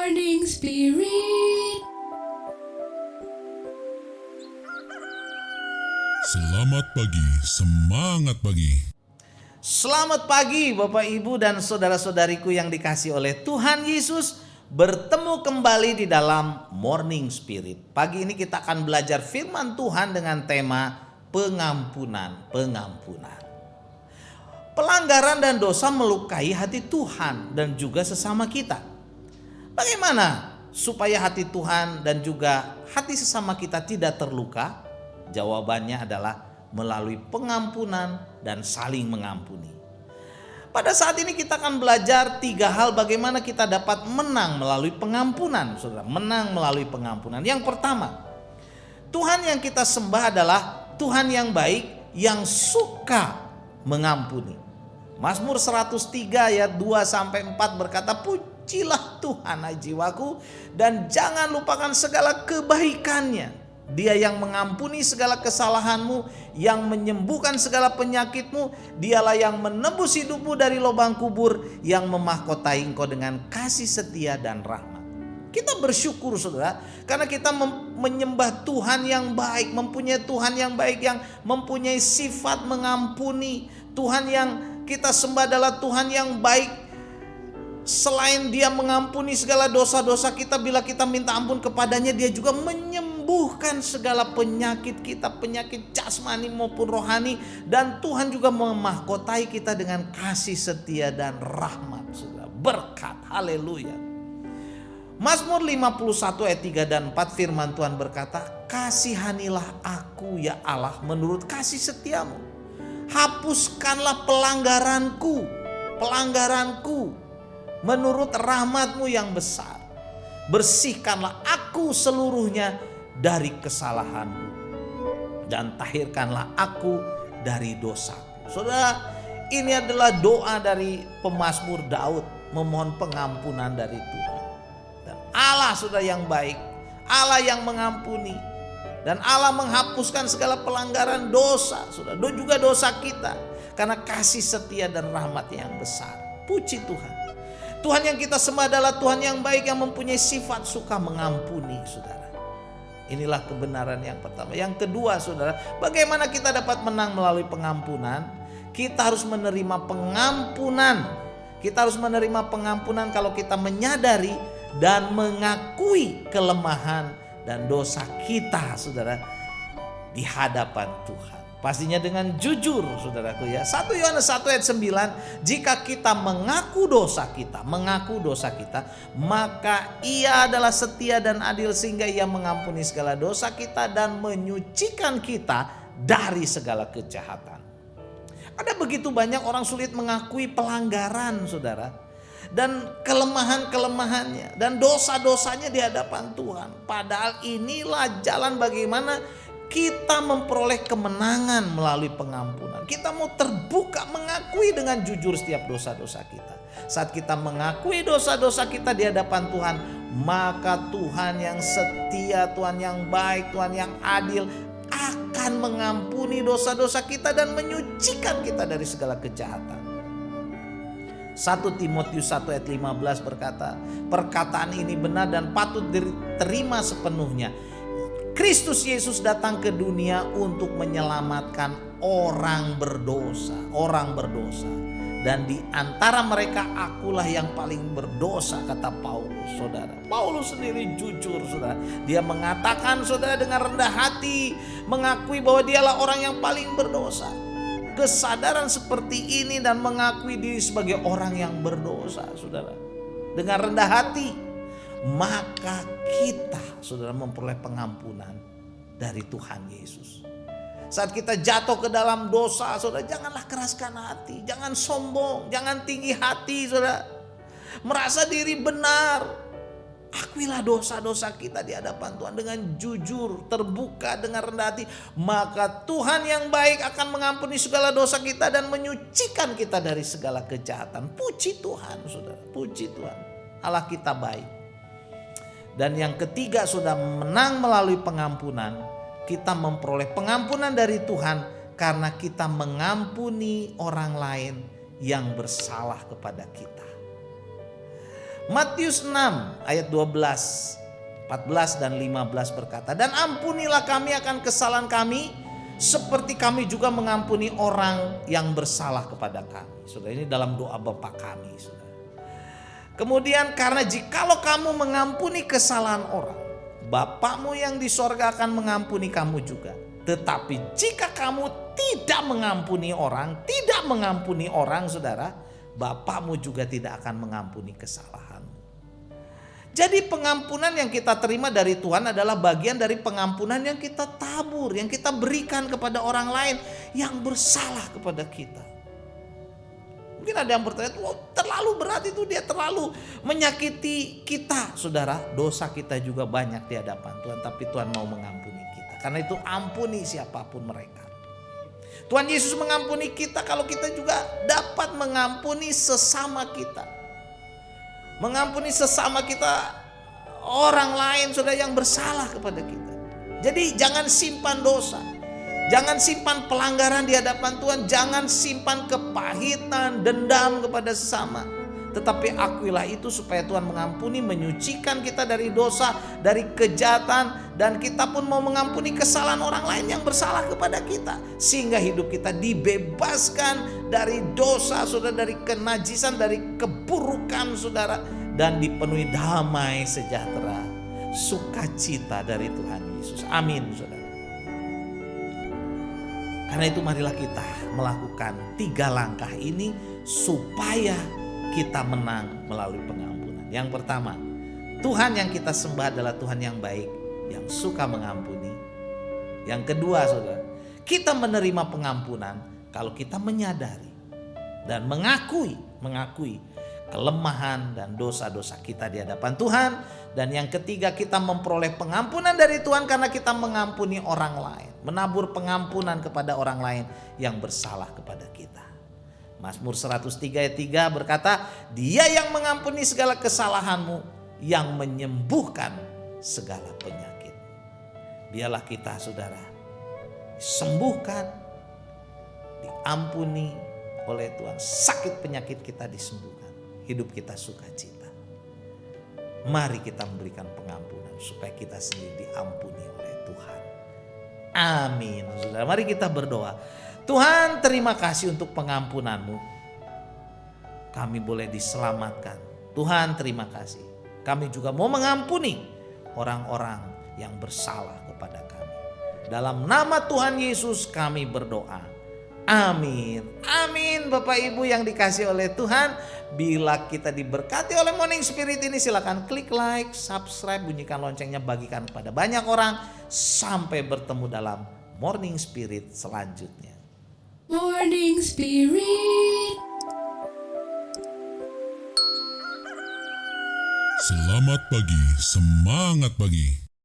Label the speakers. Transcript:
Speaker 1: Morning Spirit.
Speaker 2: Selamat pagi, semangat pagi.
Speaker 3: Selamat pagi Bapak Ibu dan saudara-saudariku yang dikasihi oleh Tuhan Yesus. Bertemu kembali di dalam Morning Spirit. Pagi ini kita akan belajar firman Tuhan dengan tema pengampunan. Pelanggaran dan dosa melukai hati Tuhan dan juga sesama kita. Bagaimana supaya hati Tuhan dan juga hati sesama kita tidak terluka? Jawabannya adalah melalui pengampunan dan saling mengampuni. Pada saat ini kita akan belajar 3 hal bagaimana kita dapat menang melalui pengampunan. Saudara, menang melalui pengampunan. Yang pertama, Tuhan yang kita sembah adalah Tuhan yang baik yang suka mengampuni. Mazmur 103 ayat 2-4 berkata, pujilah Tuhan hai jiwaku dan jangan lupakan segala kebaikannya. Dia yang mengampuni segala kesalahanmu, yang menyembuhkan segala penyakitmu. Dialah yang menebus hidupmu dari lubang kubur, yang memahkotai engkau dengan kasih setia dan rahmat. Kita bersyukur saudara, karena kita menyembah Tuhan yang baik, mempunyai Tuhan yang baik yang mempunyai sifat mengampuni. Tuhan yang kita sembah adalah Tuhan yang baik. Selain dia mengampuni segala dosa-dosa kita, bila kita minta ampun kepadanya, dia juga menyembuhkan segala penyakit kita, penyakit jasmani maupun rohani. Dan Tuhan juga memahkotai kita dengan kasih setia dan rahmat, saudara. Berkat, haleluya. Mazmur 51 ayat 3 dan 4 firman Tuhan berkata, kasihanilah aku ya Allah menurut kasih setiamu. Hapuskanlah pelanggaranku menurut rahmatmu yang besar. Bersihkanlah aku seluruhnya dari kesalahanmu dan tahirkanlah aku dari dosa. Saudara, ini adalah doa dari pemazmur Daud memohon pengampunan dari Tuhan. Dan Allah saudara yang baik, Allah yang mengampuni, dan Allah menghapuskan segala pelanggaran dosa, saudara, juga dosa kita, karena kasih setia dan rahmat-Nya yang besar. Puji Tuhan. Tuhan yang kita sembah adalah Tuhan yang baik yang mempunyai sifat suka mengampuni, saudara. Inilah kebenaran yang pertama. Yang kedua, saudara, bagaimana kita dapat menang melalui pengampunan? Kita harus menerima pengampunan. Kita harus menerima pengampunan kalau kita menyadari dan mengakui kelemahan dan dosa kita, saudara, di hadapan Tuhan. Pastinya dengan jujur, saudaraku ya. 1 Yohanes 1 ayat 9, jika kita mengaku dosa kita, maka Ia adalah setia dan adil sehingga Ia mengampuni segala dosa kita dan menyucikan kita dari segala kejahatan. Ada begitu banyak orang sulit mengakui pelanggaran, saudara, dan kelemahan-kelemahannya dan dosa-dosanya di hadapan Tuhan. Padahal inilah jalan bagaimana kita memperoleh kemenangan melalui pengampunan. Kita mau terbuka mengakui dengan jujur setiap dosa-dosa kita. Saat kita mengakui dosa-dosa kita di hadapan Tuhan, maka Tuhan yang setia, Tuhan yang baik, Tuhan yang adil akan mengampuni dosa-dosa kita dan menyucikan kita dari segala kejahatan. 1 Timotius 1 ayat 15 berkata, perkataan ini benar dan patut diterima sepenuhnya. Kristus Yesus datang ke dunia untuk menyelamatkan orang berdosa. Dan di antara mereka akulah yang paling berdosa, kata Paulus, saudara. Paulus sendiri jujur, saudara. Dia mengatakan, saudara, dengan rendah hati mengakui bahwa dialah orang yang paling berdosa. Kesadaran seperti ini dan mengakui diri sebagai orang yang berdosa, saudara, dengan rendah hati, maka kita, saudara, memperoleh pengampunan dari Tuhan Yesus. Saat kita jatuh ke dalam dosa, saudara, janganlah keraskan hati, jangan sombong, jangan tinggi hati, saudara. Merasa diri benar. Akuilah dosa-dosa kita di hadapan Tuhan dengan jujur, terbuka, dengan rendah hati. Maka Tuhan yang baik akan mengampuni segala dosa kita dan menyucikan kita dari segala kejahatan. Puji Tuhan, saudara, puji Tuhan. Allah kita baik. Dan yang ketiga, sudah menang melalui pengampunan. Kita memperoleh pengampunan dari Tuhan karena kita mengampuni orang lain yang bersalah kepada kita. Matius 6 ayat 12, 14 dan 15 berkata, dan ampunilah kami akan kesalahan kami seperti kami juga mengampuni orang yang bersalah kepada kami. Saudara, ini dalam doa Bapa kami, saudara. Kemudian karena jikalau kamu mengampuni kesalahan orang, Bapamu yang di sorga akan mengampuni kamu juga. Tetapi jika kamu tidak mengampuni orang, saudara, Bapamu juga tidak akan mengampuni kesalahanmu. Jadi pengampunan yang kita terima dari Tuhan adalah bagian dari pengampunan yang kita tabur, yang kita berikan kepada orang lain yang bersalah kepada kita. Mungkin ada yang bertanya, oh, terlalu berat itu, dia terlalu menyakiti kita. Saudara, dosa kita juga banyak di hadapan Tuhan, tapi Tuhan mau mengampuni kita. Karena itu ampuni siapapun mereka. Tuhan Yesus mengampuni kita kalau kita juga dapat mengampuni sesama kita. Mengampuni sesama kita, orang lain, saudara, yang bersalah kepada kita. Jadi jangan simpan dosa. Jangan simpan pelanggaran di hadapan Tuhan. Jangan simpan kepahitan, dendam kepada sesama. Tetapi akuilah itu supaya Tuhan mengampuni, menyucikan kita dari dosa, dari kejahatan. Dan kita pun mau mengampuni kesalahan orang lain yang bersalah kepada kita. Sehingga hidup kita dibebaskan dari dosa, saudara, dari kenajisan, dari keburukan, saudara. Dan dipenuhi damai sejahtera, sukacita dari Tuhan Yesus. Amin, saudara. Karena itu marilah kita melakukan 3 langkah ini supaya kita menang melalui pengampunan. Yang pertama, Tuhan yang kita sembah adalah Tuhan yang baik, yang suka mengampuni. Yang kedua, saudara, kita menerima pengampunan kalau kita menyadari dan mengakui kelemahan dan dosa-dosa kita di hadapan Tuhan. Dan yang ketiga, kita memperoleh pengampunan dari Tuhan karena kita mengampuni orang lain, menabur pengampunan kepada orang lain yang bersalah kepada kita. Mazmur 103 ayat 3 berkata, Dia yang mengampuni segala kesalahanmu, yang menyembuhkan segala penyakit. Biarlah kita, saudara, sembuhkan, diampuni oleh Tuhan. Sakit penyakit kita disembuhkan, hidup kita sukacita. Mari kita memberikan pengampunan supaya kita sendiri diampuni oleh Tuhan. Amin. Saudara, mari kita berdoa. Tuhan, terima kasih untuk pengampunan-Mu. Kami boleh diselamatkan. Tuhan, terima kasih. Kami juga mau mengampuni orang-orang yang bersalah kepada kami. Dalam nama Tuhan Yesus kami berdoa. Amin. Amin. Bapak Ibu yang dikasihi oleh Tuhan, bila kita diberkati oleh Morning Spirit ini, silakan klik like, subscribe, bunyikan loncengnya, bagikan kepada banyak orang. Sampai bertemu dalam Morning Spirit selanjutnya.
Speaker 1: Morning Spirit.
Speaker 2: Selamat pagi, semangat pagi.